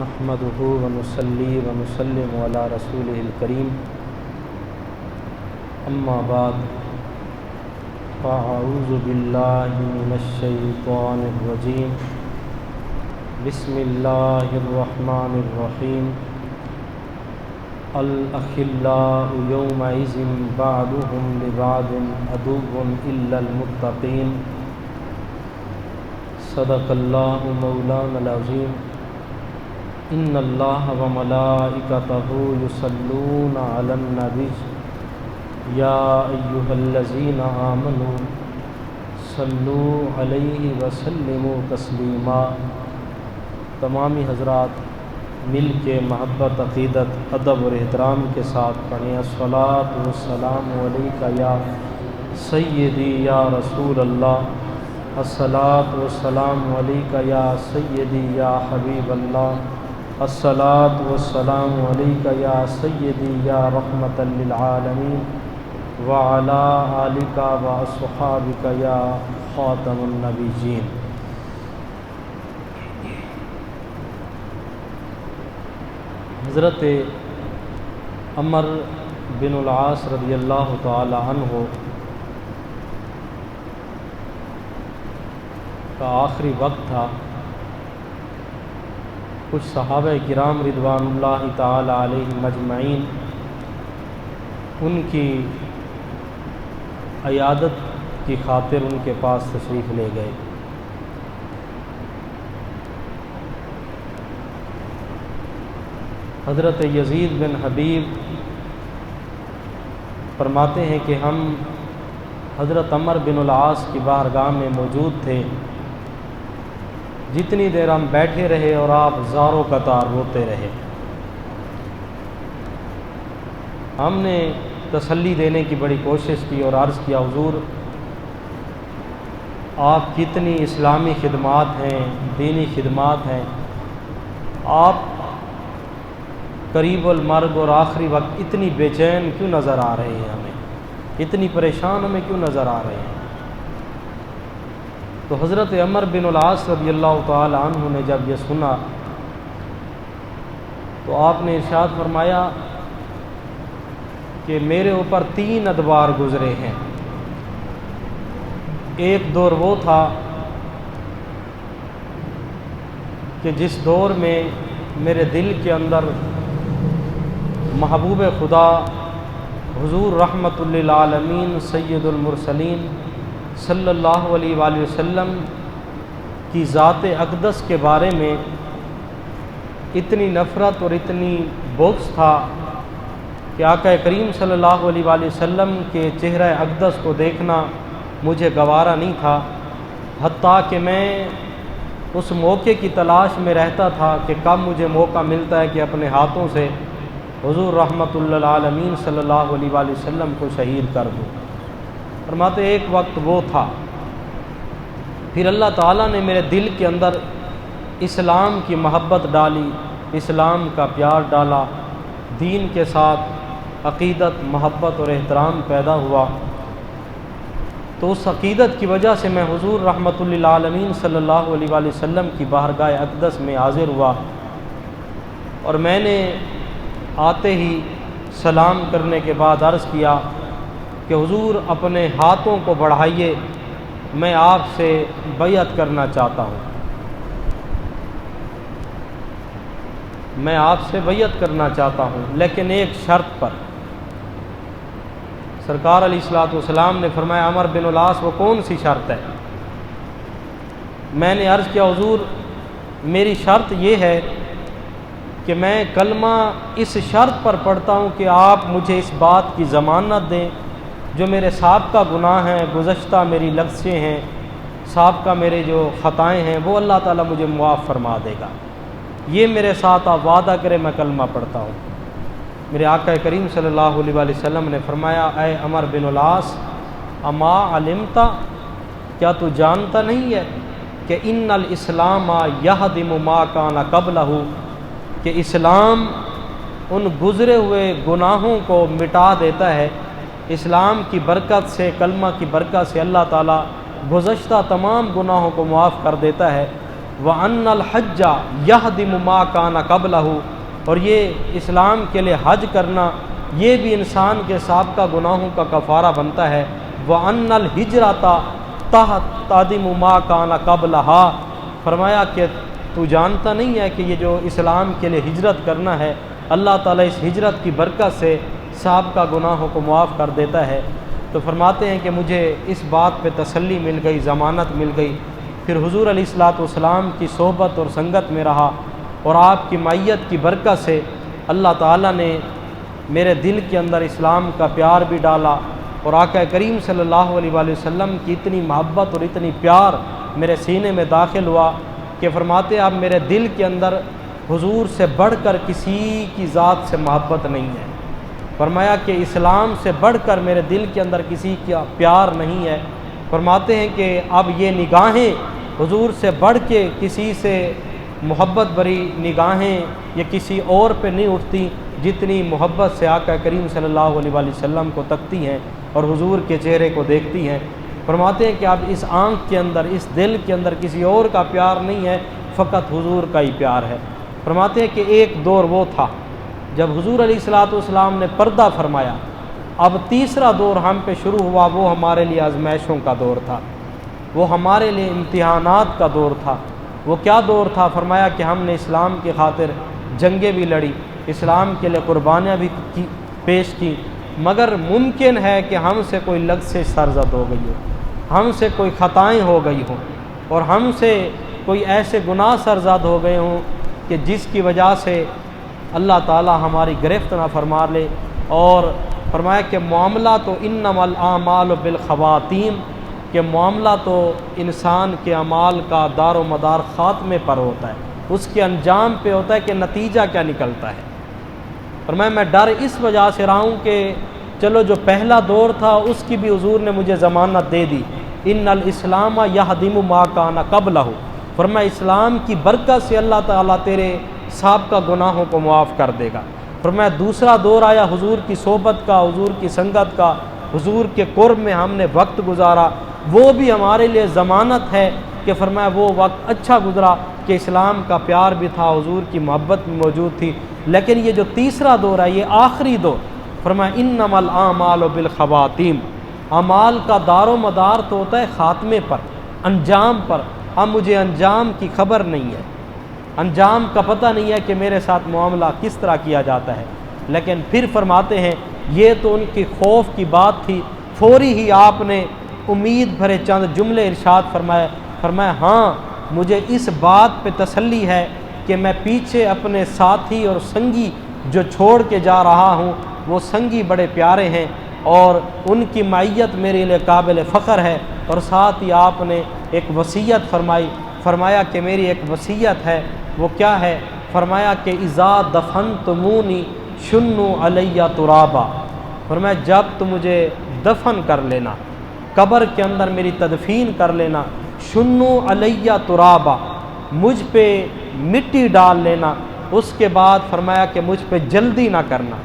نحمده ونصلي ونسلم على رسوله الكريم اما بعد فاعوذ بالله من الشيطان الرجيم بسم الله الرحمن الرحيم الأخلاء يومئذ بعضهم لبعض عدو إلا المتقين صدق الله مولانا العظيم ان الله وملائكته يصلون على النبي يا ايها الذين آمنوا صلوا عليه وسلموا تسلیما۔ تمامی حضرات مل کے محبت، عقیدت، ادب اور احترام کے ساتھ پڑھیں الصلاۃ والسلام علیک یا سیدی یا رسول اللہ، الصلاۃ والسلام علیک یا سیدی یا حبیب اللہ، الصلاۃ والسلام علیک یا سیدی یا رحمۃ للعالمین وعلی آلک واصحابک یا خاتم النبیین۔ حضرت عمر بن العاص رضی اللہ تعالی عنہ کا آخری وقت تھا۔ کچھ صحابہ کرام رضوان اللہ تعالی علیہم اجمعین ان کی عیادت کی خاطر ان کے پاس تشریف لے گئے۔ حضرت یزید بن حبیب فرماتے ہیں کہ ہم حضرت عمر بن العاص کی بارگاہ میں موجود تھے۔ جتنی دیر ہم بیٹھے رہے اور آپ زاروں قطار روتے رہے۔ ہم نے تسلی دینے کی بڑی کوشش کی اور عرض کیا حضور آپ کتنی اسلامی خدمات ہیں، دینی خدمات ہیں، آپ قریب المرگ اور آخری وقت اتنی بے چین کیوں نظر آ رہے ہیں، ہمیں اتنی پریشان ہمیں کیوں نظر آ رہے ہیں؟ تو حضرت عمر بن العاص رضی اللہ تعالی عنہ نے جب یہ سنا تو آپ نے ارشاد فرمایا کہ میرے اوپر 3 ادوار گزرے ہیں۔ ایک دور وہ تھا کہ جس دور میں میرے دل کے اندر محبوب خدا حضور رحمت للعالمین سید المرسلین صلی اللہ علیہ وآلہ وسلم کی ذات اقدس کے بارے میں اتنی نفرت اور اتنی بغض تھا کہ آقا کریم صلی اللہ علیہ وآلہ وسلم کے چہرہ اقدس کو دیکھنا مجھے گوارا نہیں تھا، حتیٰ کہ میں اس موقع کی تلاش میں رہتا تھا کہ کب مجھے موقع ملتا ہے کہ اپنے ہاتھوں سے حضور رحمت للعالمین صلی اللہ علیہ وآلہ وسلم کو شہید کر دوں۔ فرماتے ایک وقت وہ تھا، پھر اللہ تعالیٰ نے میرے دل کے اندر اسلام کی محبت ڈالی، اسلام کا پیار ڈالا، دین کے ساتھ عقیدت، محبت اور احترام پیدا ہوا۔ تو اس عقیدت کی وجہ سے میں حضور رحمت للعالمین صلی اللہ علیہ وآلہ وسلم کی بارگاہ اقدس میں حاضر ہوا، اور میں نے آتے ہی سلام کرنے کے بعد عرض کیا کہ حضور اپنے ہاتھوں کو بڑھائیے، میں آپ سے بیعت کرنا چاہتا ہوں، میں آپ سے بیعت کرنا چاہتا ہوں، لیکن ایک شرط پر۔ سرکار علیہ الصلوۃ والسلام نے فرمایا عمر بن العاص وہ کون سی شرط ہے؟ میں نے عرض کیا حضور میری شرط یہ ہے کہ میں کلمہ اس شرط پر پڑھتا ہوں کہ آپ مجھے اس بات کی ضمانت دیں جو میرے سابقہ گناہ ہیں، گزشتہ میری لغزشیں ہیں، سابقہ میرے جو خطائیں ہیں وہ اللہ تعالیٰ مجھے معاف فرما دے گا، یہ میرے ساتھ آپ وعدہ کریں میں کلمہ پڑھتا ہوں۔ میرے آقا کریم صلی اللہ علیہ وآلہ وسلم نے فرمایا اے عمر بن العاص اما علمتا، کیا تو جانتا نہیں ہے کہ ان الاسلام یہدم ما کان قبلہ، کہ اسلام ان گزرے ہوئے گناہوں کو مٹا دیتا ہے۔ اسلام کی برکت سے، کلمہ کی برکت سے اللہ تعالیٰ گزشتہ تمام گناہوں کو معاف کر دیتا ہے۔ وَأَنَّ الْحَجَّ يَهْدِمُ مَا كَانَ قَبْلَهُ، اور یہ اسلام کے لیے حج کرنا یہ بھی انسان کے سابقہ گناہوں کا کفارہ بنتا ہے۔ وَأَنَّ الْهِجْرَةَ تَهْدِمُ مَا كَانَ قَبْلَهَا، فرمایا کہ تو جانتا نہیں ہے کہ یہ جو اسلام کے لیے ہجرت کرنا ہے، اللہ تعالیٰ اس ہجرت کی برکت سے سابقہ گناہوں کو معاف کر دیتا ہے۔ تو فرماتے ہیں کہ مجھے اس بات پہ تسلی مل گئی، ضمانت مل گئی۔ پھر حضور علیہ الصلوۃ والسلام کی صحبت اور سنگت میں رہا، اور آپ کی معیت کی برکت سے اللہ تعالیٰ نے میرے دل کے اندر اسلام کا پیار بھی ڈالا، اور آقا کریم صلی اللہ علیہ وآلہ وسلم کی اتنی محبت اور اتنی پیار میرے سینے میں داخل ہوا کہ فرماتے آپ میرے دل کے اندر حضور سے بڑھ کر کسی کی ذات سے محبت نہیں ہے۔ فرمایا کہ اسلام سے بڑھ کر میرے دل کے اندر کسی کا پیار نہیں ہے۔ فرماتے ہیں کہ اب یہ نگاہیں حضور سے بڑھ کے کسی سے محبت بری نگاہیں یہ کسی اور پہ نہیں اٹھتی جتنی محبت سے آقا کریم صلی اللہ علیہ وآلہ وسلم کو تکتی ہیں اور حضور کے چہرے کو دیکھتی ہیں۔ فرماتے ہیں کہ اب اس آنکھ کے اندر، اس دل کے اندر کسی اور کا پیار نہیں ہے، فقط حضور کا ہی پیار ہے۔ فرماتے ہیں کہ ایک دور وہ تھا جب حضور علیہ الصلوۃ والسلام نے پردہ فرمایا، اب تیسرا دور ہم پہ شروع ہوا، وہ ہمارے لیے آزمائشوں کا دور تھا، وہ ہمارے لیے امتحانات کا دور تھا۔ وہ کیا دور تھا؟ فرمایا کہ ہم نے اسلام کی خاطر جنگیں بھی لڑی، اسلام کے لیے قربانیاں بھی پیش کی، مگر ممکن ہے کہ ہم سے کوئی لغزش سرزد ہو گئی ہو، ہم سے کوئی خطائیں ہو گئی ہوں، اور ہم سے کوئی ایسے گناہ سرزد ہو گئے ہوں کہ جس کی وجہ سے اللہ تعالی ہماری گرفت نہ فرما لے۔ اور فرمایا کہ معاملہ تو انما الاعمال بالخواتیم، کہ معاملہ تو انسان کے اعمال کا دار و مدار خاتمے پر ہوتا ہے، اس کے انجام پہ ہوتا ہے کہ نتیجہ کیا نکلتا ہے۔ فرمایا میں ڈر اس وجہ سے رہا ہوں کہ چلو جو پہلا دور تھا اس کی بھی حضور نے مجھے ضمانت دے دی، ان الاسلام یہدم ما کان قبلہ، فرمایا اسلام کی برکت سے اللہ تعالیٰ تیرے سابقہ گناہوں کو معاف کر دے گا۔ فرمایا دوسرا دور آیا حضور کی صحبت کا، حضور کی سنگت کا، حضور کے قرب میں ہم نے وقت گزارا، وہ بھی ہمارے لیے ضمانت ہے کہ فرمایا وہ وقت اچھا گزرا کہ اسلام کا پیار بھی تھا، حضور کی محبت بھی موجود تھی۔ لیکن یہ جو تیسرا دور ہے، یہ آخری دور، فرمایا انما الاعمال بالخواتیم، اعمال کا دار و مدار تو ہوتا ہے خاتمے پر، انجام پر۔ اب مجھے انجام کی خبر نہیں ہے، انجام کا پتہ نہیں ہے کہ میرے ساتھ معاملہ کس طرح کیا جاتا ہے۔ لیکن پھر فرماتے ہیں یہ تو ان کی خوف کی بات تھی، فوری ہی آپ نے امید بھرے چند جملے ارشاد فرمائے۔ فرمایا ہاں مجھے اس بات پہ تسلی ہے کہ میں پیچھے اپنے ساتھی اور سنگی جو چھوڑ کے جا رہا ہوں، وہ سنگی بڑے پیارے ہیں اور ان کی معیت میرے لیے قابل فخر ہے۔ اور ساتھ ہی آپ نے ایک وصیت فرمائی، فرمایا کہ میری ایک وصیت ہے، وہ کیا ہے؟ فرمایا کہ اذا دفنتمونی شنوا علی ترابا، فرمایا جب تم مجھے دفن کر لینا، قبر کے اندر میری تدفین کر لینا، شنوا علی ترابا، مجھ پہ مٹی ڈال لینا۔ اس کے بعد فرمایا کہ مجھ پہ جلدی نہ کرنا،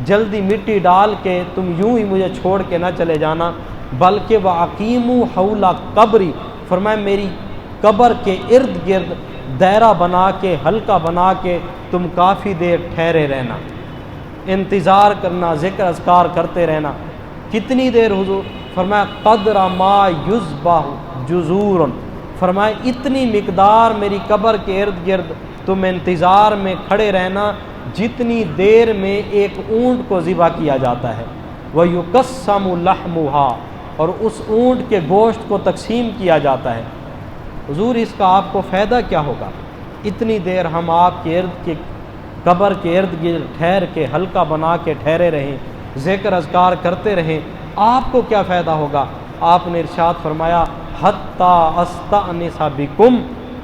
جلدی مٹی ڈال کے تم یوں ہی مجھے چھوڑ کے نہ چلے جانا، بلکہ وَأَقِیمُوا حَوْلَ قَبْرِ، فرمایا میری قبر کے ارد گرد دائرہ بنا کے، حلقہ بنا کے تم کافی دیر ٹھہرے رہنا، انتظار کرنا، ذکر اذکار کرتے رہنا۔ کتنی دیر حضور؟ فرمایا قدر ما یذبح جذور، فرمایا اتنی مقدار میری قبر کے ارد گرد تم انتظار میں کھڑے رہنا جتنی دیر میں ایک اونٹ کو ذبح کیا جاتا ہے، وَيُقَسَّمُ لَحْمُهَا، اور اس اونٹ کے گوشت کو تقسیم کیا جاتا ہے۔ حضور اس کا آپ کو فائدہ کیا ہوگا؟ اتنی دیر ہم آپ کے ارد کے قبر کے ارد گرد ٹھہر کے حلقہ بنا کے ٹھہرے رہیں، ذکر اذکار کرتے رہیں، آپ کو کیا فائدہ ہوگا؟ آپ نے ارشاد فرمایا حتی استأنس بکم،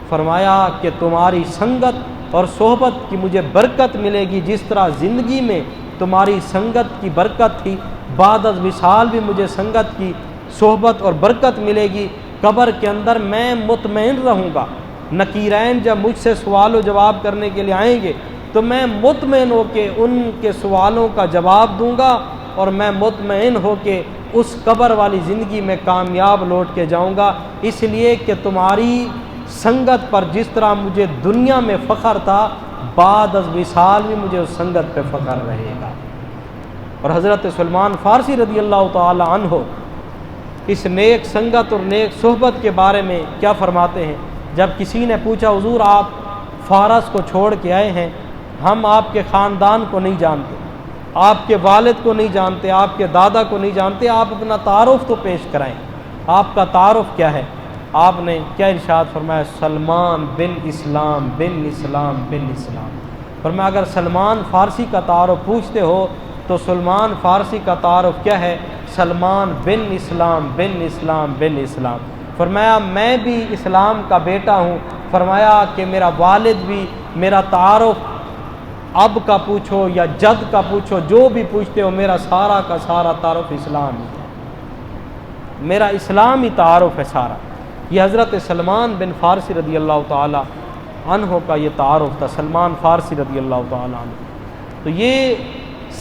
فرمایا کہ تمہاری سنگت اور صحبت کی مجھے برکت ملے گی، جس طرح زندگی میں تمہاری سنگت کی برکت تھی، بعد از وصال بھی مجھے سنگت کی صحبت اور برکت ملے گی۔ قبر کے اندر میں مطمئن رہوں گا، نکیرین جب مجھ سے سوال و جواب کرنے کے لیے آئیں گے تو میں مطمئن ہو کے ان کے سوالوں کا جواب دوں گا، اور میں مطمئن ہو کے اس قبر والی زندگی میں کامیاب لوٹ کے جاؤں گا، اس لیے کہ تمہاری سنگت پر جس طرح مجھے دنیا میں فخر تھا، بعد از وصال بھی مجھے اس سنگت پہ فخر رہے گا۔ اور حضرت سلمان فارسی رضی اللہ تعالی عنہ اس نیک سنگت اور نیک صحبت کے بارے میں کیا فرماتے ہیں؟ جب کسی نے پوچھا حضور آپ فارس کو چھوڑ کے آئے ہیں، ہم آپ کے خاندان کو نہیں جانتے، آپ کے والد کو نہیں جانتے، آپ کے دادا کو نہیں جانتے، آپ اپنا تعارف تو پیش کرائیں، آپ کا تعارف کیا ہے؟ آپ نے کیا ارشاد فرمایا؟ سلمان بن اسلام بن اسلام بن اسلام۔ فرمایا اگر سلمان فارسی کا تعارف پوچھتے ہو تو سلمان فارسی کا تعارف کیا ہے؟ سلمان بن اسلام بن اسلام بن اسلام۔ فرمایا میں بھی اسلام کا بیٹا ہوں۔ فرمایا کہ میرا والد بھی، میرا تعارف اب کا پوچھو یا جد کا پوچھو، جو بھی پوچھتے ہو، میرا سارا کا سارا تعارف اسلام ہی ہے، میرا اسلامی تعارف ہے سارا۔ یہ حضرت سلمان بن فارسی رضی اللہ تعالی عنہ کا یہ تعارف تھا، سلمان فارسی رضی اللہ تعالی عنہ۔ تو یہ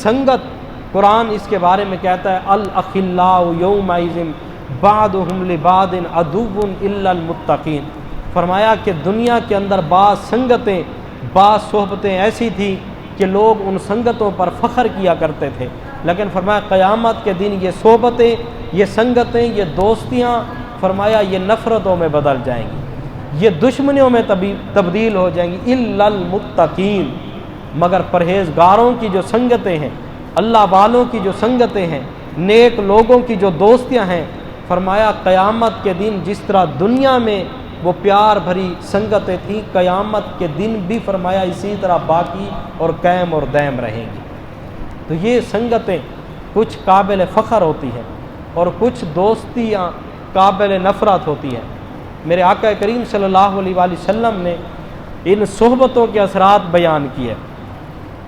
سنگت، قرآن اس کے بارے میں کہتا ہے الاخلاء یومئذ بعضهم لبعض عدو الا المتقین۔ فرمایا کہ دنیا کے اندر بعض سنگتیں، بعض صحبتیں ایسی تھیں کہ لوگ ان سنگتوں پر فخر کیا کرتے تھے، لیکن فرمایا قیامت کے دن یہ صحبتیں، یہ سنگتیں، یہ دوستیاں، فرمایا یہ نفرتوں میں بدل جائیں گی، یہ دشمنیوں میں تبدیل ہو جائیں گی، الا المتقین، مگر پرہیزگاروں کی جو سنگتیں ہیں، اللہ والوں کی جو سنگتیں ہیں، نیک لوگوں کی جو دوستیاں ہیں، فرمایا قیامت کے دن جس طرح دنیا میں وہ پیار بھری سنگتیں تھیں، قیامت کے دن بھی فرمایا اسی طرح باقی اور قائم اور دائم رہیں گی۔ تو یہ سنگتیں کچھ قابل فخر ہوتی ہیں اور کچھ دوستیاں قابل نفرت ہوتی ہیں۔ میرے آقا کریم صلی اللہ علیہ وآلہ وسلم نے ان صحبتوں کے اثرات بیان کیے۔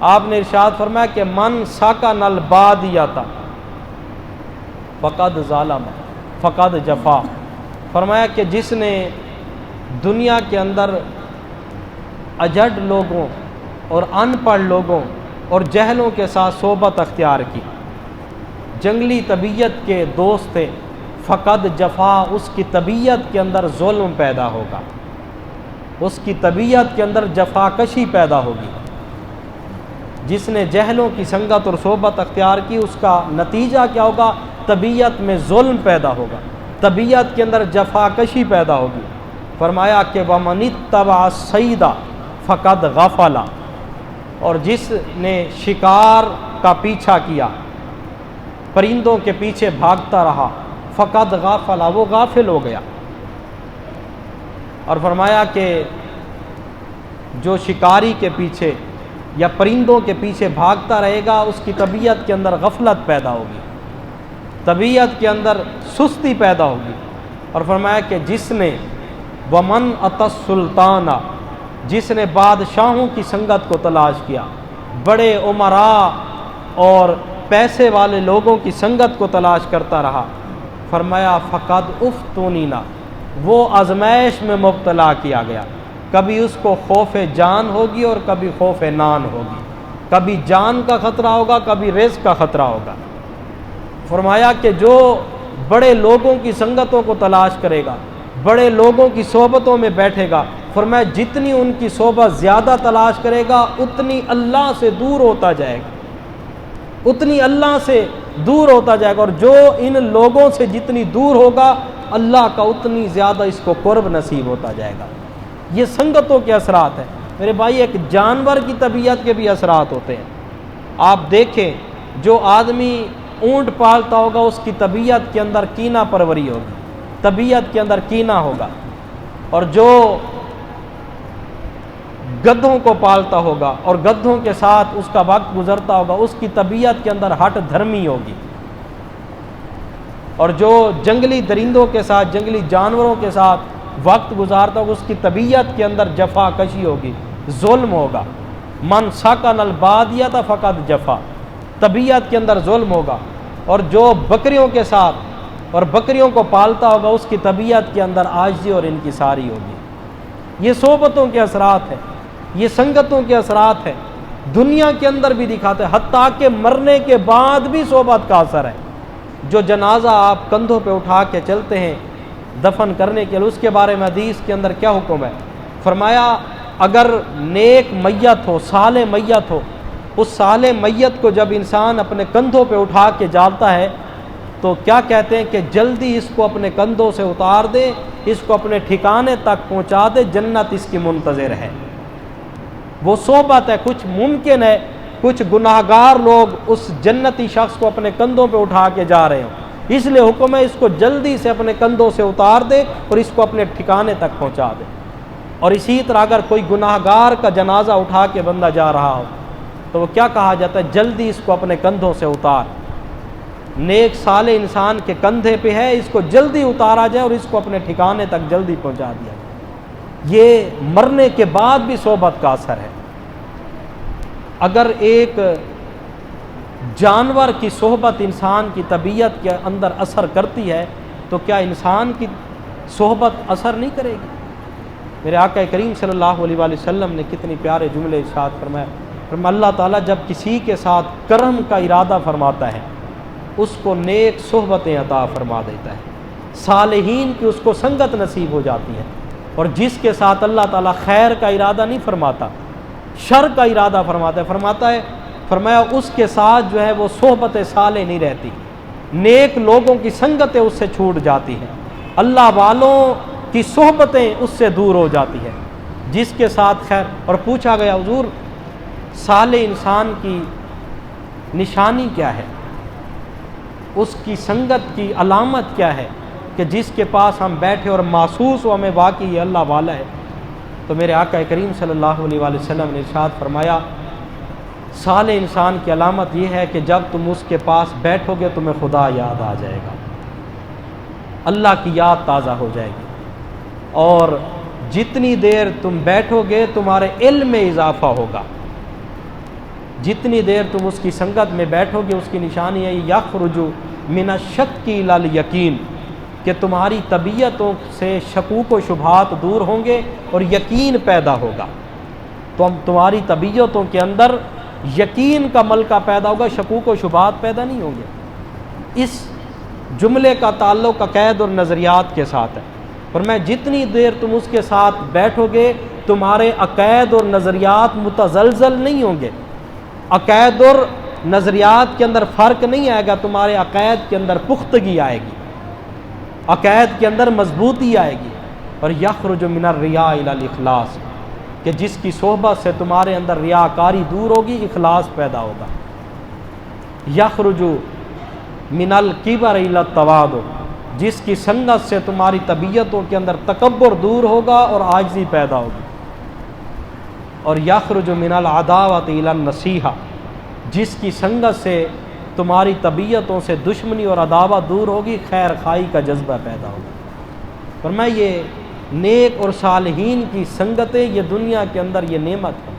آپ نے ارشاد فرمایا کہ من ساکن البادیۃ فقد ظلم فقد جفا۔ فرمایا کہ جس نے دنیا کے اندر اجڑ لوگوں اور ان پڑھ لوگوں اور جہلوں کے ساتھ صحبت اختیار کی، جنگلی طبیعت کے دوست تھے، فقد جفا، اس کی طبیعت کے اندر ظلم پیدا ہوگا، اس کی طبیعت کے اندر جفا کشی پیدا ہوگی۔ جس نے جہلوں کی سنگت اور صحبت اختیار کی، اس کا نتیجہ کیا ہوگا؟ طبیعت میں ظلم پیدا ہوگا، طبیعت کے اندر جفا کشی پیدا ہوگی۔ فرمایا کہ وَمَنِ اتَّبَعَ الصَّيْدَ فَقَدْ غَفَلَ، اور جس نے شکار کا پیچھا کیا، پرندوں کے پیچھے بھاگتا رہا، فقد غافل، وہ غافل ہو گیا۔ اور فرمایا کہ جو شکاری کے پیچھے یا پرندوں کے پیچھے بھاگتا رہے گا، اس کی طبیعت کے اندر غفلت پیدا ہوگی، طبیعت کے اندر سستی پیدا ہوگی۔ اور فرمایا کہ جس نے ومن اتی السلطان، جس نے بادشاہوں کی سنگت کو تلاش کیا، بڑے امراء اور پیسے والے لوگوں کی سنگت کو تلاش کرتا رہا، فرمایا فقد افتونینا، وہ آزمائش میں مبتلا کیا گیا۔ کبھی اس کو خوف جان ہوگی اور کبھی خوف نان ہوگی، کبھی جان کا خطرہ ہوگا، کبھی رزق کا خطرہ ہوگا۔ فرمایا کہ جو بڑے لوگوں کی سنگتوں کو تلاش کرے گا، بڑے لوگوں کی صحبتوں میں بیٹھے گا، فرمایا جتنی ان کی صحبت زیادہ تلاش کرے گا، اتنی اللہ سے دور ہوتا جائے گا، اتنی اللہ سے دور ہوتا جائے گا، اور جو ان لوگوں سے جتنی دور ہوگا، اللہ کا اتنی زیادہ اس کو قرب نصیب ہوتا جائے گا۔ یہ سنگتوں کے اثرات ہیں میرے بھائی۔ ایک جانور کی طبیعت کے بھی اثرات ہوتے ہیں۔ آپ دیکھیں جو آدمی اونٹ پالتا ہوگا، اس کی طبیعت کے اندر کینہ پروری ہوگی، طبیعت کے اندر کینہ ہوگا، اور جو گدھوں کو پالتا ہوگا اور گدھوں کے ساتھ اس کا وقت گزرتا ہوگا، اس کی طبیعت کے اندر ہٹ دھرمی ہوگی، اور جو جنگلی درندوں کے ساتھ، جنگلی جانوروں کے ساتھ وقت گزارتا ہوگا، اس کی طبیعت کے اندر جفا کشی ہوگی، ظلم ہوگا۔ من سکن البادیۃ فقد جفا، طبیعت کے اندر ظلم ہوگا۔ اور جو بکریوں کے ساتھ اور بکریوں کو پالتا ہوگا، اس کی طبیعت کے اندر عاجزی اور انکساری ہوگی۔ یہ صحبتوں کے اثرات ہیں، یہ سنگتوں کے اثرات ہیں، دنیا کے اندر بھی دکھاتے ہیں، حتیٰ کہ مرنے کے بعد بھی صحبت کا اثر ہے۔ جو جنازہ آپ کندھوں پہ اٹھا کے چلتے ہیں، دفن کرنے کے لیے، اس کے بارے میں حدیث کے اندر کیا حکم ہے؟ فرمایا اگر نیک میت ہو، صالح میت ہو، اس صالح میت کو جب انسان اپنے کندھوں پہ اٹھا کے جالتا ہے تو کیا کہتے ہیں کہ جلدی اس کو اپنے کندھوں سے اتار دے، اس کو اپنے ٹھکانے تک پہنچا دے، جنت اس کی منتظر ہے۔ وہ صحبت ہے، کچھ ممکن ہے کچھ گناہگار لوگ اس جنتی شخص کو اپنے کندھوں پہ اٹھا کے جا رہے ہوں، اس لیے حکم ہے اس کو جلدی سے اپنے کندھوں سے اتار دے اور اس کو اپنے ٹھکانے تک پہنچا دے۔ اور اسی طرح اگر کوئی گناہگار کا جنازہ اٹھا کے بندہ جا رہا ہو تو وہ کیا کہا جاتا ہے؟ جلدی اس کو اپنے کندھوں سے اتار۔ نیک صالح انسان کے کندھے پہ ہے، اس کو جلدی اتارا جائے اور اس کو اپنے ٹھکانے تک جلدی پہنچا دیا جائے۔ یہ مرنے کے بعد بھی صحبت کا اثر ہے۔ اگر ایک جانور کی صحبت انسان کی طبیعت کے اندر اثر کرتی ہے تو کیا انسان کی صحبت اثر نہیں کرے گی؟ میرے آقا کریم صلی اللہ علیہ وآلہ وسلم نے کتنی پیارے جملے ارشاد فرمایا، اللہ تعالیٰ جب کسی کے ساتھ کرم کا ارادہ فرماتا ہے اس کو نیک صحبتیں عطا فرما دیتا ہے، صالحین کی اس کو سنگت نصیب ہو جاتی ہے۔ اور جس کے ساتھ اللہ تعالیٰ خیر کا ارادہ نہیں فرماتا، شر کا ارادہ فرماتا ہے فرمایا اس کے ساتھ جو ہے وہ صحبت صالح نہیں رہتی، نیک لوگوں کی سنگتیں اس سے چھوٹ جاتی ہیں، اللہ والوں کی صحبتیں اس سے دور ہو جاتی ہیں، جس کے ساتھ خیر۔ اور پوچھا گیا حضور صالح انسان کی نشانی کیا ہے، اس کی سنگت کی علامت کیا ہے کہ جس کے پاس ہم بیٹھے اور محسوس ہو ہمیں واقعی یہ اللہ والا ہے؟ تو میرے آقا کریم صلی اللہ علیہ وآلہ وسلم نے ارشاد فرمایا صالح انسان کی علامت یہ ہے کہ جب تم اس کے پاس بیٹھو گے تمہیں خدا یاد آ جائے گا، اللہ کی یاد تازہ ہو جائے گی، اور جتنی دیر تم بیٹھو گے تمہارے علم میں اضافہ ہوگا، جتنی دیر تم اس کی سنگت میں بیٹھو گے۔ اس کی نشانی ہے یخرج من الشک الی الیقین، کہ تمہاری طبیعتوں سے شکوک و شبہات دور ہوں گے اور یقین پیدا ہوگا، تو تمہاری طبیعتوں کے اندر یقین کا ملکہ پیدا ہوگا، شکوک و شبہات پیدا نہیں ہوں گے۔ اس جملے کا تعلق عقائد اور نظریات کے ساتھ ہے، اور میں جتنی دیر تم اس کے ساتھ بیٹھو گے تمہارے عقائد اور نظریات متزلزل نہیں ہوں گے، عقائد اور نظریات کے اندر فرق نہیں آئے گا، تمہارے عقائد کے اندر پختگی آئے گی، عقائد کے اندر مضبوطی آئے گی۔ اور یخرج من الریاء الی الاخلاص، کہ جس کی صحبت سے تمہارے اندر ریاکاری دور ہوگی، اخلاص پیدا ہوگا۔ یخرج من الکبر الی التواضع، جس کی سنگت سے تمہاری طبیعتوں کے اندر تکبر دور ہوگا اور عاجزی پیدا ہوگی۔ اور یخرج من العداوۃ الی النصیحہ، جس کی سنگت سے تمہاری طبیعتوں سے دشمنی اور عداوت دور ہوگی، خیر خواہی کا جذبہ پیدا ہوگا۔ فرمایا یہ نیک اور صالحین کی سنگتیں یہ دنیا کے اندر یہ نعمت ہے،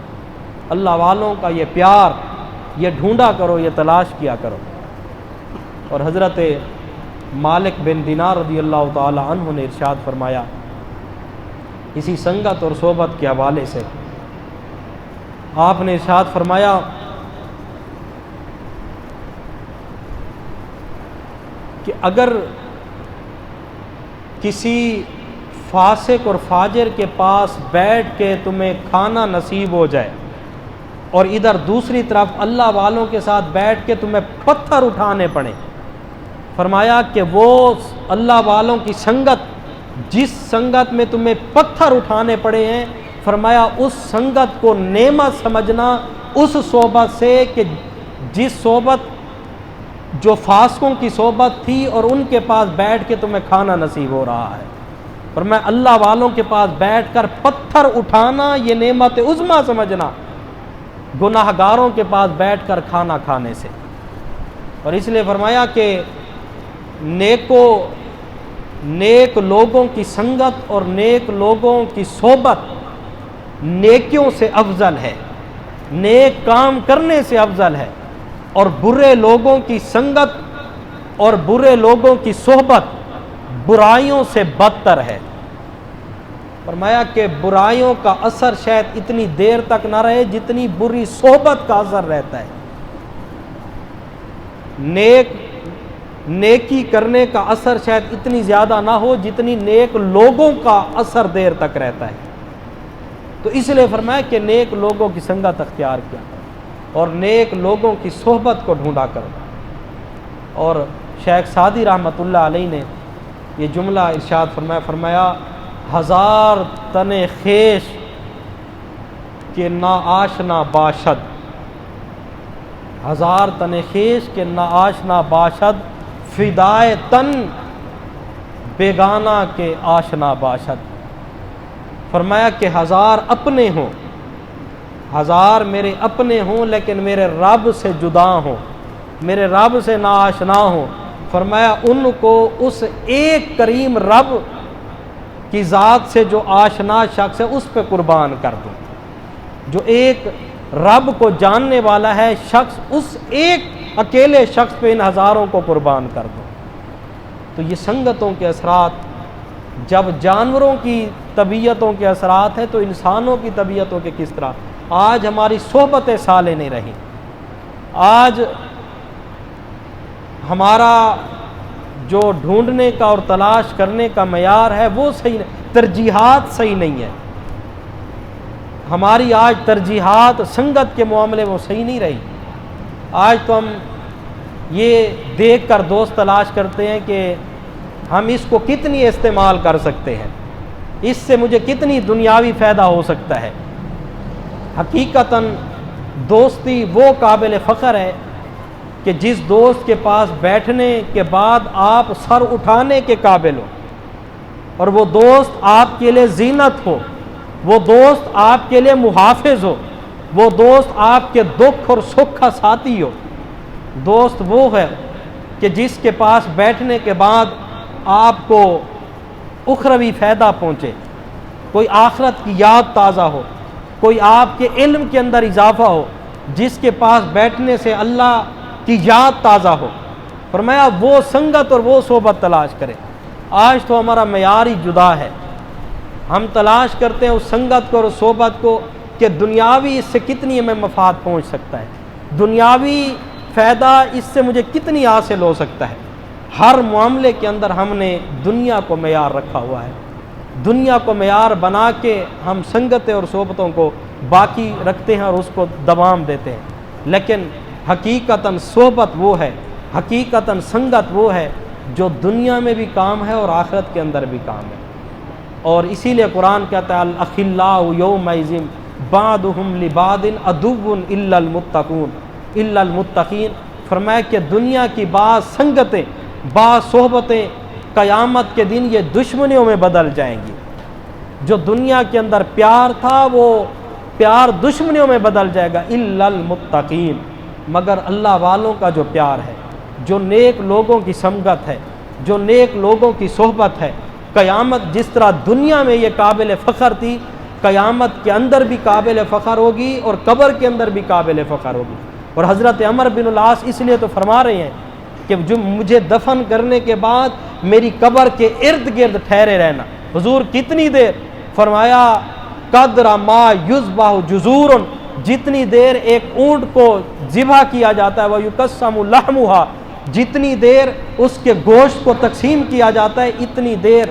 اللہ والوں کا یہ پیار، یہ ڈھونڈا کرو، یہ تلاش کیا کرو۔ اور حضرت مالک بن دینار رضی اللہ تعالی عنہ نے ارشاد فرمایا اسی سنگت اور صحبت کے حوالے سے، آپ نے ارشاد فرمایا کہ اگر کسی فاسق اور فاجر کے پاس بیٹھ کے تمہیں کھانا نصیب ہو جائے اور ادھر دوسری طرف اللہ والوں کے ساتھ بیٹھ کے تمہیں پتھر اٹھانے پڑے، فرمایا کہ وہ اللہ والوں کی سنگت، جس سنگت میں تمہیں پتھر اٹھانے پڑے ہیں، فرمایا اس سنگت کو نعمت سمجھنا، اس صحبت سے کہ جس صحبت جو فاسقوں کی صحبت تھی اور ان کے پاس بیٹھ کے تمہیں کھانا نصیب ہو رہا ہے، اور میں اللہ والوں کے پاس بیٹھ کر پتھر اٹھانا یہ نعمت عظمیٰ سمجھنا گناہگاروں کے پاس بیٹھ کر کھانا کھانے سے۔ اور اس لیے فرمایا کہ نیک لوگوں کی سنگت اور نیک لوگوں کی صحبت نیکیوں سے افضل ہے، نیک کام کرنے سے افضل ہے، اور برے لوگوں کی سنگت اور برے لوگوں کی صحبت برائیوں سے بدتر ہے۔ فرمایا کہ برائیوں کا اثر شاید اتنی دیر تک نہ رہے جتنی بری صحبت کا اثر رہتا ہے۔ نیکی کرنے کا اثر شاید اتنی زیادہ نہ ہو جتنی نیک لوگوں کا اثر دیر تک رہتا ہے۔ تو اس لیے فرمایا کہ نیک لوگوں کی سنگت اختیار کیا اور نیک لوگوں کی صحبت کو ڈھونڈا کرو۔ اور شیخ سعدی رحمۃ اللہ علیہ نے یہ جملہ ارشاد فرمایا ہزار تن خیش کہ نا آشنا باشد، ہزار تن خیش کہ نا آشنا باشد، فدائے تن بیگانہ کے آشنا باشد۔ فرمایا کہ ہزار اپنے ہوں، ہزار میرے اپنے ہوں لیکن میرے رب سے جدا ہوں، میرے رب سے نا آشنا ہوں، فرمایا ان کو اس ایک کریم رب کی ذات سے جو آشنا شخص ہے اس پہ قربان کر دوں۔ جو ایک رب کو جاننے والا ہے شخص، اس ایک اکیلے شخص پہ ان ہزاروں کو قربان کر دوں۔ تو یہ سنگتوں کے اثرات، جب جانوروں کی طبیعتوں کے اثرات ہیں تو انسانوں کی طبیعتوں کے کس طرح؟ آج ہماری صحبتیں صالح نہیں رہی، آج ہمارا جو ڈھونڈنے کا اور تلاش کرنے کا معیار ہے وہ صحیح نہیں، ترجیحات صحیح نہیں ہے، ہماری آج ترجیحات سنگت کے معاملے میں صحیح نہیں رہی۔ آج تو ہم یہ دیکھ کر دوست تلاش کرتے ہیں کہ ہم اس کو کتنی استعمال کر سکتے ہیں، اس سے مجھے کتنی دنیاوی فائدہ ہو سکتا ہے۔ حقیقتاً دوستی وہ قابل فخر ہے کہ جس دوست کے پاس بیٹھنے کے بعد آپ سر اٹھانے کے قابل ہو، اور وہ دوست آپ کے لیے زینت ہو، وہ دوست آپ کے لیے محافظ ہو، وہ دوست آپ کے دکھ اور سکھ کا ساتھی ہو۔ دوست وہ ہے کہ جس کے پاس بیٹھنے کے بعد آپ کو اخروی فائدہ پہنچے، کوئی آخرت کی یاد تازہ ہو، کوئی آپ کے علم کے اندر اضافہ ہو، جس کے پاس بیٹھنے سے اللہ کی یاد تازہ ہو۔ فرمایا وہ سنگت اور وہ صحبت تلاش کرے۔ آج تو ہمارا معیار ہی جدا ہے، ہم تلاش کرتے ہیں اس سنگت کو اور اس صحبت کو کہ دنیاوی اس سے کتنی ہمیں مفاد پہنچ سکتا ہے، دنیاوی فائدہ اس سے مجھے کتنی حاصل ہو سکتا ہے۔ ہر معاملے کے اندر ہم نے دنیا کو معیار رکھا ہوا ہے، دنیا کو معیار بنا کے ہم سنگتیں اور صحبتوں کو باقی رکھتے ہیں اور اس کو دوام دیتے ہیں۔ لیکن حقیقتاً صحبت وہ ہے، حقیقتاً سنگت وہ ہے جو دنیا میں بھی کام ہے اور آخرت کے اندر بھی کام ہے۔ اور اسی لیے قرآن کہتا ہے الاخلاء یومئذ بعضهم لبعض عدو الا المتقون الا المتقین۔ فرمایا کہ دنیا کی بعض سنگتیں، بعض صحبتیں قیامت کے دن یہ دشمنیوں میں بدل جائیں گی۔ جو دنیا کے اندر پیار تھا وہ پیار دشمنیوں میں بدل جائے گا، الا المتقین، مگر اللہ والوں کا جو پیار ہے، جو نیک لوگوں کی سنگت ہے، جو نیک لوگوں کی صحبت ہے، قیامت جس طرح دنیا میں یہ قابل فخر تھی، قیامت کے اندر بھی قابل فخر ہوگی اور قبر کے اندر بھی قابل فخر ہوگی۔ اور حضرت عمر بن العاص اس لیے تو فرما رہے ہیں کہ جو مجھے دفن کرنے کے بعد میری قبر کے ارد گرد ٹھہرے رہنا۔ حضور کتنی دیر؟ فرمایا قدر ما یذبح جزور، جتنی دیر ایک اونٹ کو ذبح کیا جاتا ہے، ویقسم لحمھا، جتنی دیر اس کے گوشت کو تقسیم کیا جاتا ہے اتنی دیر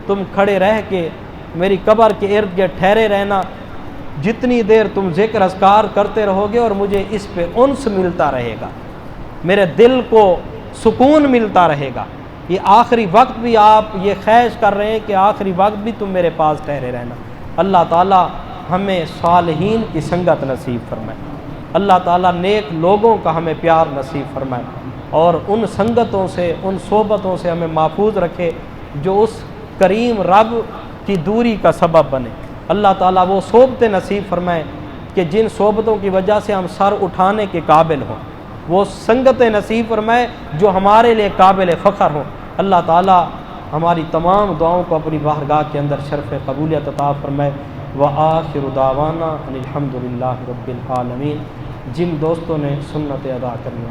تم کھڑے رہ کے میری قبر کے ارد گرد ٹھہرے رہنا، جتنی دیر تم ذکر اذکار کرتے رہو گے اور مجھے اس پہ انس ملتا رہے گا، میرے دل کو سکون ملتا رہے گا۔ یہ آخری وقت بھی آپ یہ خواہش کر رہے ہیں کہ آخری وقت بھی تم میرے پاس ٹھہرے رہنا۔ اللہ تعالیٰ ہمیں صالحین کی سنگت نصیب فرمائے، اللہ تعالیٰ نیک لوگوں کا ہمیں پیار نصیب فرمائے، اور ان سنگتوں سے، ان صحبتوں سے ہمیں محفوظ رکھے جو اس کریم رب کی دوری کا سبب بنے۔ اللہ تعالیٰ وہ صحبتیں نصیب فرمائے کہ جن صحبتوں کی وجہ سے ہم سر اٹھانے کے قابل ہوں، وہ سنگتیں نصیب فرمائے جو ہمارے لیے قابل فخر ہوں۔ اللہ تعالیٰ ہماری تمام دعاؤں کو اپنی بارگاہ کے اندر شرف قبولیت عطا فرمائے۔ وآخر دعوانا ان الحمد للہ رب العالمین۔ جن دوستوں نے سنت ادا کرنی